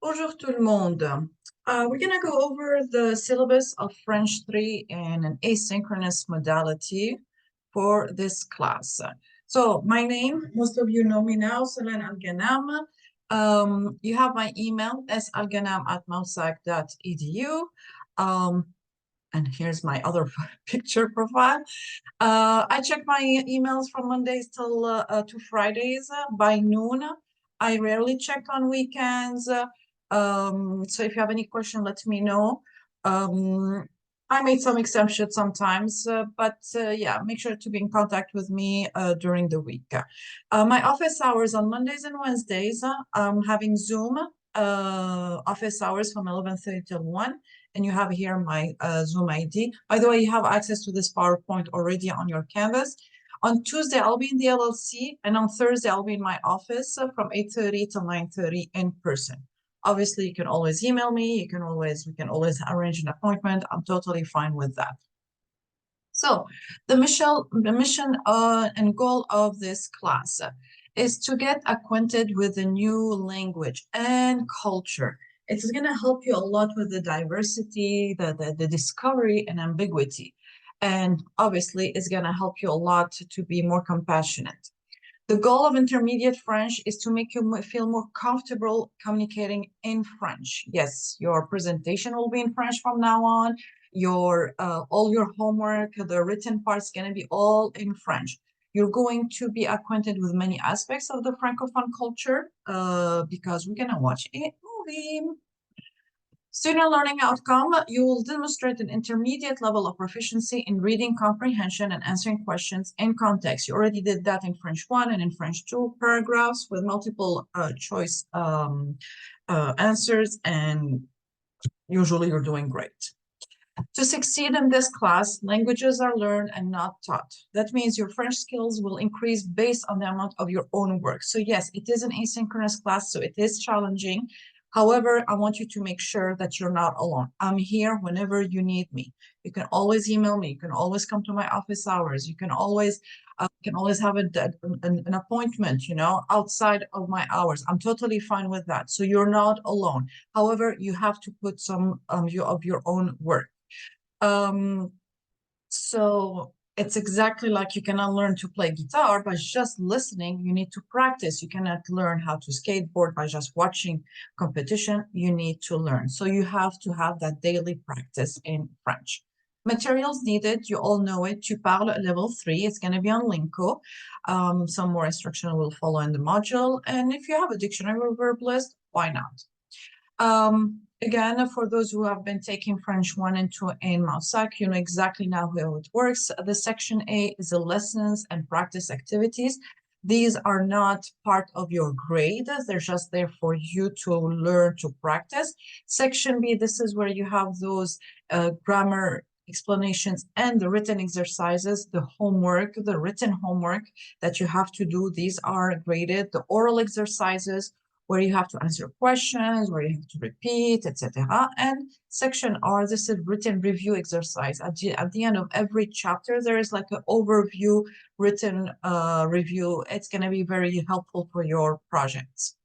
Bonjour tout le monde. We're going to go over the syllabus of French 3 in an asynchronous modality for this class. So my name, most of you know me now, Solène Alghanam. You have my email, salghanam@mausac.edu. And here's my other picture profile. I check my emails from Mondays to Fridays by noon. I rarely check on weekends. So if you have any question, let me know. I made some exceptions sometimes, but yeah, make sure to be in contact with me during the week. My office hours on Mondays and Wednesdays, I'm having Zoom office hours from 11:30 till 1. And you have here my Zoom ID. By the way, you have access to this PowerPoint already on your Canvas. On Tuesday, I'll be in the LLC, and on Thursday, I'll be in my office from 8:30 to 9:30 in person. Obviously, you can always email me. We can always arrange an appointment. I'm totally fine with that. So the mission and goal of this class is to get acquainted with the new language and culture. It's going to help you a lot with the diversity, the discovery and ambiguity. And obviously, it's going to help you a lot to be more compassionate. The goal of intermediate French is to make you feel more comfortable communicating in French. Yes, your presentation will be in French from now on. Your all your homework, the written part's going to be all in French. You're going to be acquainted with many aspects of the Francophone culture because we're going to watch a movie. Student learning outcome, you will demonstrate an intermediate level of proficiency in reading comprehension and answering questions in context. You already did that in French 1 and in French 2 paragraphs with multiple choice answers, and usually you're doing great. To succeed in this class, languages are learned and not taught. That means your French skills will increase based on the amount of your own work. So yes, it is an asynchronous class, so it is challenging. However, I want you to make sure that you're not alone. I'm here whenever you need me. You can always email me. You can always come to my office hours. You can always have an appointment, outside of my hours. I'm totally fine with that. So you're not alone. However, you have to put some of your own work. So it's exactly like you cannot learn to play guitar by just listening. You need to practice. You cannot learn how to skateboard by just watching competition. You need to learn. So you have to have that daily practice in French. Materials needed, you all know it. Tu parles level 3. It's going to be on Linko. Some more instruction will follow in the module. And if you have a dictionary or verb list, why not? Again, for those who have been taking French 1 and 2 in Mausac, you know exactly now how it works. The section A is the lessons and practice activities. These are not part of your grade. They're just there for you to learn to practice. Section B, this is where you have those grammar explanations and the written exercises, the homework, the written homework that you have to do. These are graded. The oral exercises, where you have to answer questions, where you have to repeat, etc. And section R, this is written review exercise. At the end of every chapter, there is like an overview written review. It's going to be very helpful for your projects.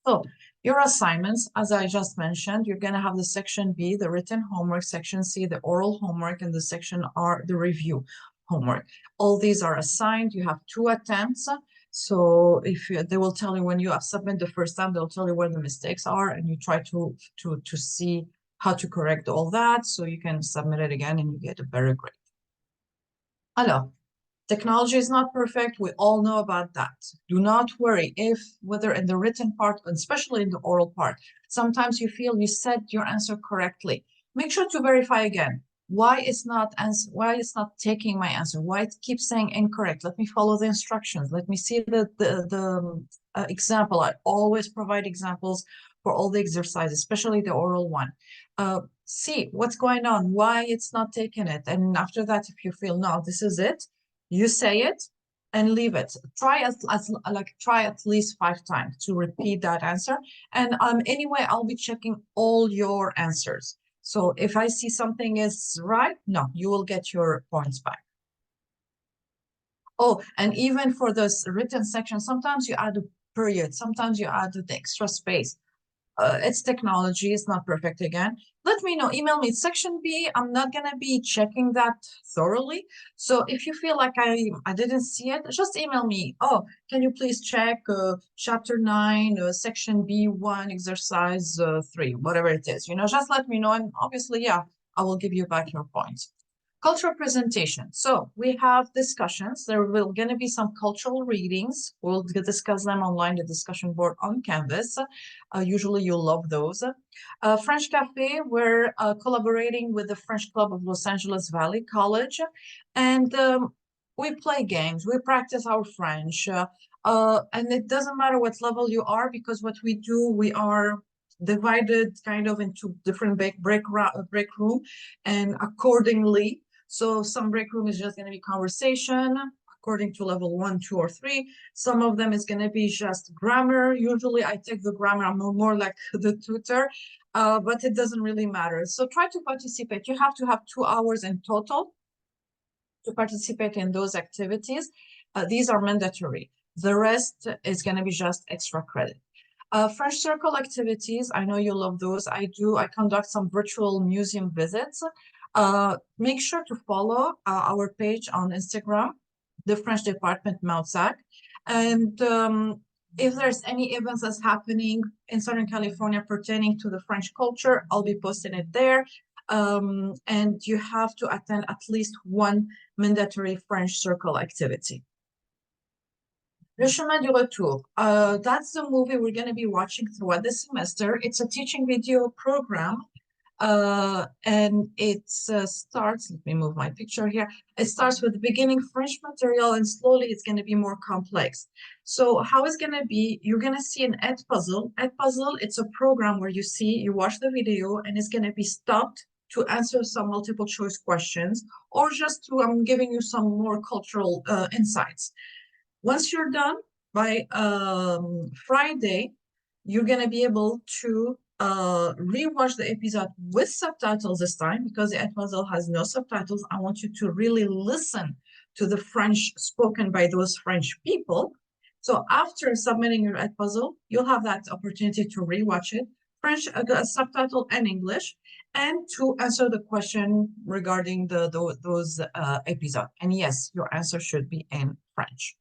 So your assignments, as I just mentioned, you're going to have the section B, the written homework, section C, the oral homework, and the section R, the review homework. All these are assigned. You have 2 attempts. So they will tell you when you have submit the first time, they'll tell you where the mistakes are, and you try to see how to correct all that, so you can submit it again and you get a better grade. Alors, technology is not perfect. We all know about that. Do not worry if, whether in the written part, especially in the oral part, sometimes you feel you said your answer correctly. Make sure to verify again. Why it's not taking my answer? Why it keeps saying incorrect? Let me follow the instructions. Let me see the example. I always provide examples for all the exercises, especially the oral one. See what's going on, why it's not taking it. And after that, if you feel, no, this is it, you say it and leave it. Try at least 5 times to repeat that answer. And anyway, I'll be checking all your answers. So if I see something is right, no, you will get your points back. Oh, and even for this written section, sometimes you add a period, sometimes you add the extra space. It's technology, it's not perfect again. Let me know, email me. Section B, I'm not gonna be checking that thoroughly. So if you feel like I didn't see it, just email me. Oh, can you please check chapter 9, section B1, exercise 3, whatever it is, just let me know. And obviously, yeah, I will give you back your points. Cultural presentation. So we have discussions. There will going to be some cultural readings. We'll discuss them online, the discussion board on Canvas. Usually you'll love those. French Cafe, we're collaborating with the French Club of Los Angeles Valley College. And we play games. We practice our French. And it doesn't matter what level you are, because what we do, we are divided kind of into different break room, and accordingly, so some break room is just going to be conversation according to level 1, 2, or 3. Some of them is going to be just grammar. Usually I take the grammar, I'm more like the tutor, but it doesn't really matter. So try to participate. You have to have 2 hours in total to participate in those activities. These are mandatory. The rest is going to be just extra credit. French Circle activities, I know you love those. I do. I conduct some virtual museum visits. Make sure to follow our page on Instagram, the French Department Moutsac. And if there's any events that's happening in Southern California pertaining to the French culture, I'll be posting it there. And you have to attend at least one mandatory French Circle activity. Le Chemin du Retour. That's the movie we're going to be watching throughout the semester. It's a teaching video program. And it starts, let me move my picture here. It starts with the beginning French material, and slowly it's going to be more complex. So how it's going to be, you're going to see an Edpuzzle. Edpuzzle, it's a program where you watch the video, and it's going to be stopped to answer some multiple choice questions, or just to, I'm giving you some more cultural insights. Once you're done by Friday, you're going to be able to rewatch the episode with subtitles this time, because the Edpuzzle has no subtitles. I want you to really listen to the French spoken by those French people. So after submitting your Edpuzzle, you'll have that opportunity to rewatch it, French subtitle and English, and to answer the question regarding those episodes. And yes, your answer should be in French.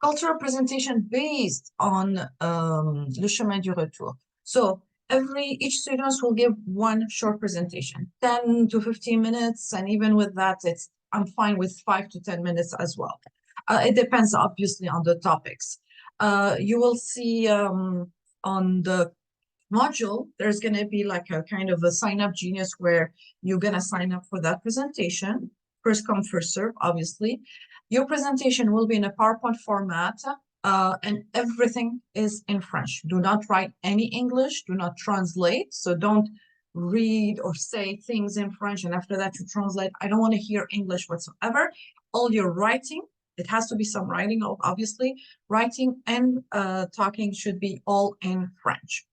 Cultural presentation based on Le Chemin du Retour. So each student will give one short presentation, 10 to 15 minutes, and even with that, I'm fine with 5 to 10 minutes as well. It depends obviously on the topics. You will see on the module, there's going to be like a kind of a sign up Genius where you're going to sign up for that presentation. First come, first serve, obviously. Your presentation will be in a PowerPoint format, and everything is in French. Do not write any English, do not translate. So don't read or say things in French and after that you translate. I don't want to hear English whatsoever. All your writing, it has to be some writing, obviously. Writing and talking should be all in French.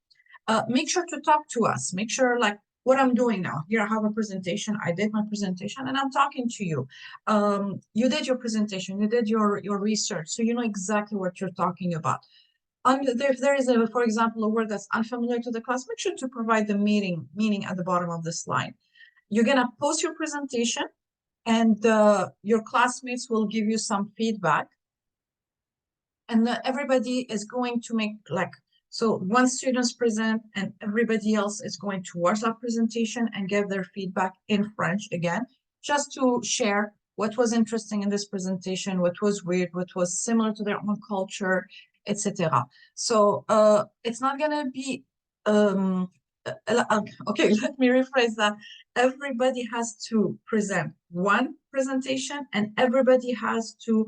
Make sure to talk to us. Make sure, like what I'm doing now. Here I have a presentation. I did my presentation and I'm talking to you. You did your presentation. You did your research. So you know exactly what you're talking about. If there is, for example, a word that's unfamiliar to the class, make sure to provide the meaning at the bottom of the slide. You're going to post your presentation, and your classmates will give you some feedback. And everybody is going to make so one student's present and everybody else is going to watch that presentation and give their feedback in French again, just to share what was interesting in this presentation, what was weird, what was similar to their own culture, etc. So it's not going to be, okay, let me rephrase that. Everybody has to present one presentation and everybody has to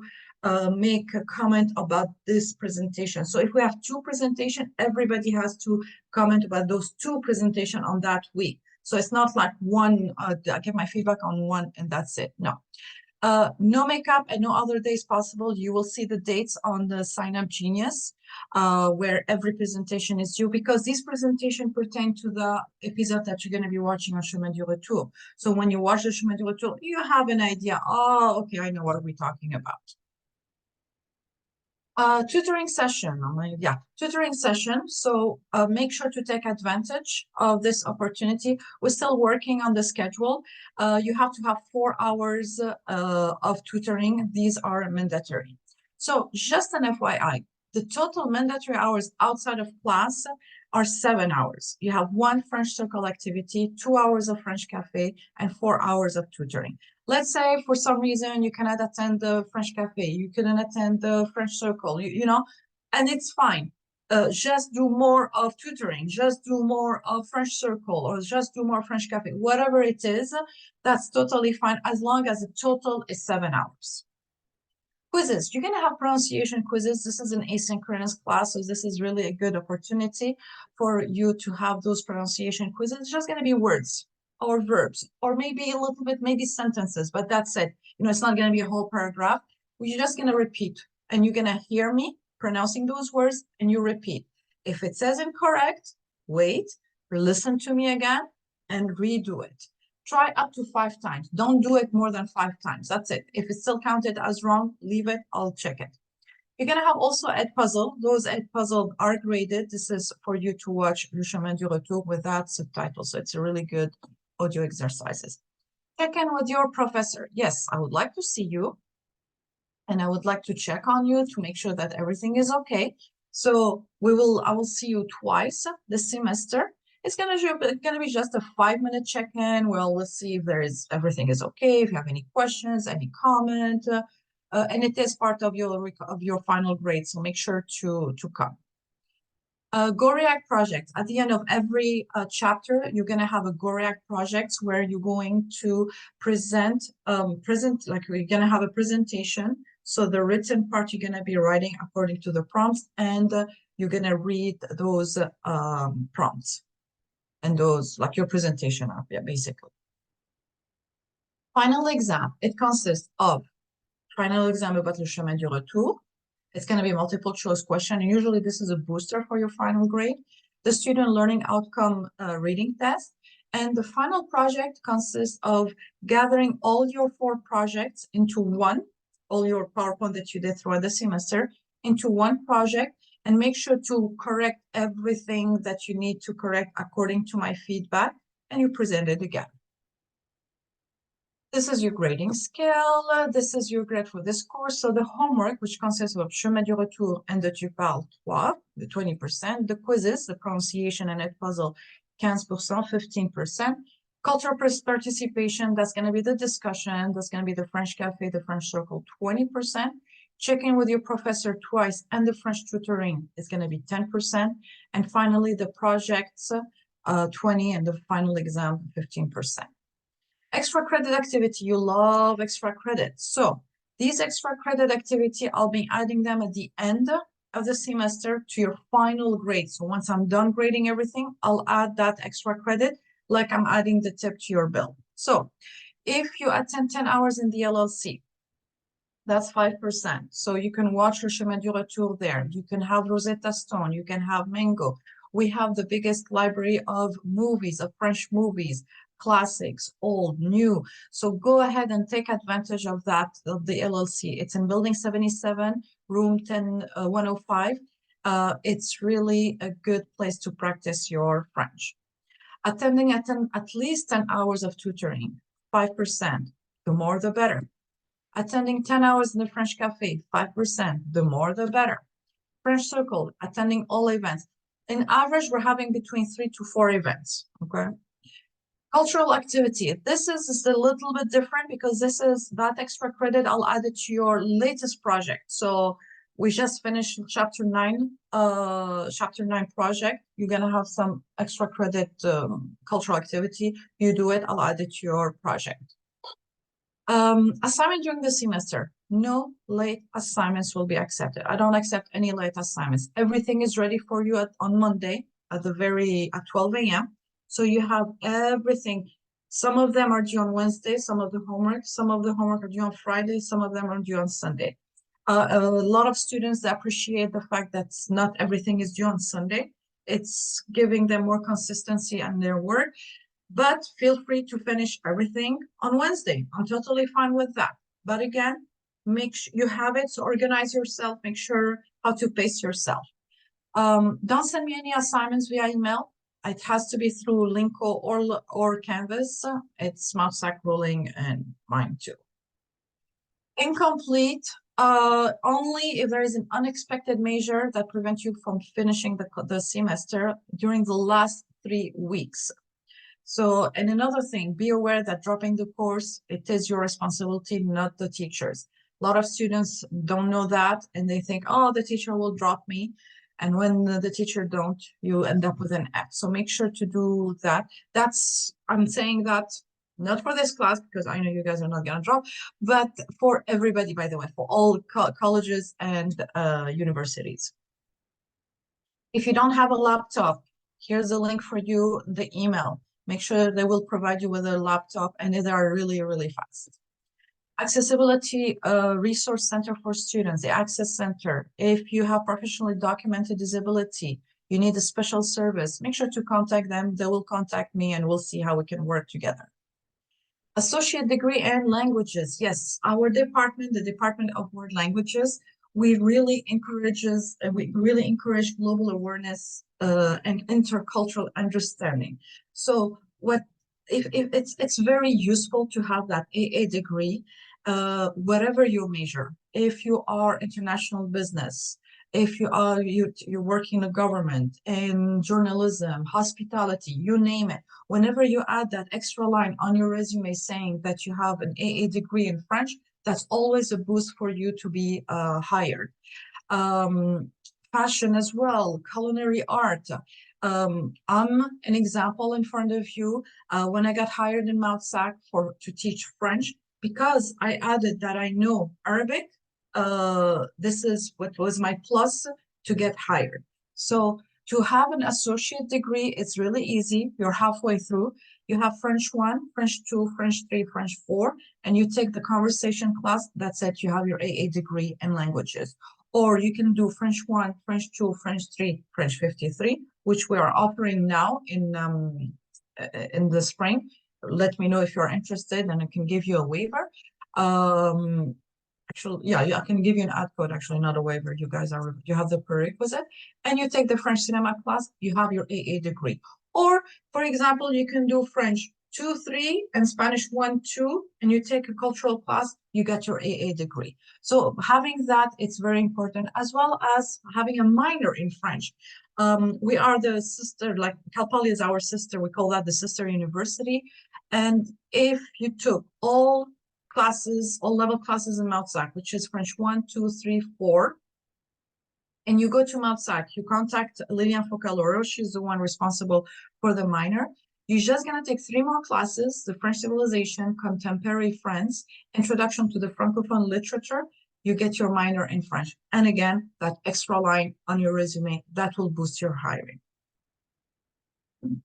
make a comment about this presentation. So if we have 2 presentations, everybody has to comment about those 2 presentations on that week. So it's not like one, I give my feedback on one and that's it. No. No makeup and no other days possible. You will see the dates on the Sign Up Genius, where every presentation is due, because these presentations pertain to the episode that you're going to be watching on Chemin du Retour. So when you watch the Chemin du Retour, you have an idea. Oh, okay, I know what we're talking about. Tutoring session. Yeah, tutoring session. So make sure to take advantage of this opportunity. We're still working on the schedule. You have to have 4 hours of tutoring. These are mandatory. So just an FYI, the total mandatory hours outside of class are 7 hours. You have 1 French circle activity, 2 hours of French cafe, and 4 hours of tutoring. Let's say for some reason you cannot attend the French cafe, you couldn't attend the French circle, you know, and it's fine. Just do more of tutoring, just do more of French circle, or just do more French cafe, whatever it is, that's totally fine as long as the total is 7 hours. Quizzes, you're going to have pronunciation quizzes. This is an asynchronous class, so this is really a good opportunity for you to have those pronunciation quizzes. It's just going to be words or verbs, or maybe a little bit, maybe sentences, but that's it. You know, it's not going to be a whole paragraph. You're just going to repeat, and you're going to hear me pronouncing those words, and you repeat. If it says incorrect, wait, listen to me again, and redo it. Try up to 5 times. Don't do it more than 5 times. That's it. If it's still counted as wrong, leave it. I'll check it. You're going to have also Edpuzzle. Those Edpuzzle are graded. This is for you to watch Le Chemin du Retour without subtitles. So it's a really good audio exercises. Check in with your professor. Yes, I would like to see you. And I would like to check on you to make sure that everything is okay. So I will see you twice this semester. It's gonna be just a 5-minute check-in. Well, let's see if everything is okay. If you have any questions, any comment, and it is part of your final grade. So make sure to come. GORIAC project. At the end of every chapter, you're going to have a GORIAC project where you're going to present, like we're going to have a presentation. So the written part, you're going to be writing according to the prompts, and you're going to read those prompts and those, like your presentation up, yeah, basically. Final exam. It consists of final exam about Le Chemin du Retour. It's going to be a multiple choice question. And usually this is a booster for your final grade. The student learning outcome reading test. And the final project consists of gathering all your 4 projects into one, all your PowerPoint that you did throughout the semester into one project, and make sure to correct everything that you need to correct according to my feedback, and you present it again. This is your grading scale. This is your grade for this course. So the homework, which consists of Chemin du Retour and the Tu parles 3, the 20%. The quizzes, the pronunciation and Edpuzzle, 15%, 15%. Cultural participation, that's going to be the discussion. That's going to be the French Cafe, the French Circle, 20%. Check in with your professor twice, and the French tutoring is going to be 10%. And finally, the projects, 20%, and the final exam, 15%. Extra credit activity, you love extra credit. So these extra credit activity, I'll be adding them at the end of the semester to your final grade. So once I'm done grading everything, I'll add that extra credit like I'm adding the tip to your bill. So if you attend 10 hours in the LLC, that's 5%. So you can watch Le Chemin du Retour there. You can have Rosetta Stone. You can have Mango. We have the biggest library of movies, of French movies, classics, old, new. So go ahead and take advantage of that, of the LLC. It's in Building 77, room 105. It's really a good place to practice your French. Attending at least 10 hours of tutoring, 5%. The more, the better. Attending 10 hours in the French Cafe, 5%. The more, the better. French Circle, attending all events. In average, we're having between 3 to 4 events, okay? Cultural activity. This is a little bit different because this is that extra credit. I'll add it to your latest project. So we just finished chapter 9 project. You're going to have some extra credit cultural activity. You do it, I'll add it to your project. Assignment during the semester. No late assignments will be accepted. I don't accept any late assignments. Everything is ready for you on Monday at 12 a.m. So you have everything. Some of them are due on Wednesday, some of the homework are due on Friday, some of them are due on Sunday. A lot of students appreciate the fact that not everything is due on Sunday. It's giving them more consistency in their work. But feel free to finish everything on Wednesday. I'm totally fine with that. But again, make sure you have it. So organize yourself, make sure how to pace yourself. Don't send me any assignments via email. It has to be through Linko or Canvas. It's Mountsac ruling and mine too. Incomplete, only if there is an unexpected measure that prevents you from finishing the semester during the last 3 weeks. So, and another thing, be aware that dropping the course, it is your responsibility, not the teacher's. A lot of students don't know that, and they think, oh, the teacher will drop me. And when the teacher don't, you end up with an F. So make sure to do that. I'm saying that not for this class, because I know you guys are not going to drop, but for everybody, by the way, for all colleges and universities. If you don't have a laptop, here's a link for you, the email. Make sure they will provide you with a laptop, and they are really, really fast. Accessibility Resource Center for Students, the Access Center. If you have professionally documented disability, you need a special service, make sure to contact them. They will contact me, and we'll see how we can work together. Associate degree and languages. Yes, our department, the Department of World Languages, we really encourage global awareness and intercultural understanding. So if it's very useful to have that AA degree, whatever your major. If you are international business, if you work in a government, in journalism, hospitality, you name it. Whenever you add that extra line on your resume saying that you have an AA degree in French, that's always a boost for you to be hired. Fashion as well, culinary art. I'm an example in front of you. When I got hired in Mountsac to teach French, because I added that I know Arabic, this is what was my plus to get hired. So to have an associate degree, it's really easy. You're halfway through. You have French 1, French 2, French 3, French 4, and you take the conversation class. That's it. You have your AA degree in languages. Or you can do French 1, French 2, French 3, French 53, which we are offering now in the spring. Let me know if you're interested, and I can give you a waiver. Actually, yeah, I can give you an ad code, actually, not a waiver. You have the prerequisite, and you take the French cinema class, you have your AA degree. Or, for example, you can do French 2, 3, and Spanish 1, 2, and you take a cultural class, you get your AA degree. So having that, it's very important, as well as having a minor in French. We are the sister, like Cal Poly is our sister, we call that the sister university. And if you took all level classes in Mountsac, which is French 1, 2, 3, 4, and you go to Mountsac, you contact Lilian Focaloro, she's the one responsible for the minor. You're just going to take 3 more classes, the French Civilization, Contemporary France, Introduction to the Francophone Literature. You get your minor in French. And again, that extra line on your resume, that will boost your hiring.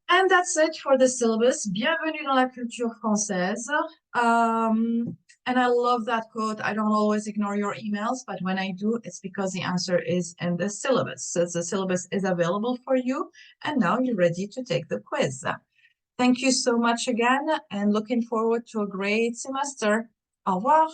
And that's it for the syllabus. Bienvenue dans la culture française. And I love that quote. I don't always ignore your emails, but when I do, it's because the answer is in the syllabus. So the syllabus is available for you, and now you're ready to take the quiz. Thank you so much again, and looking forward to a great semester. Au revoir.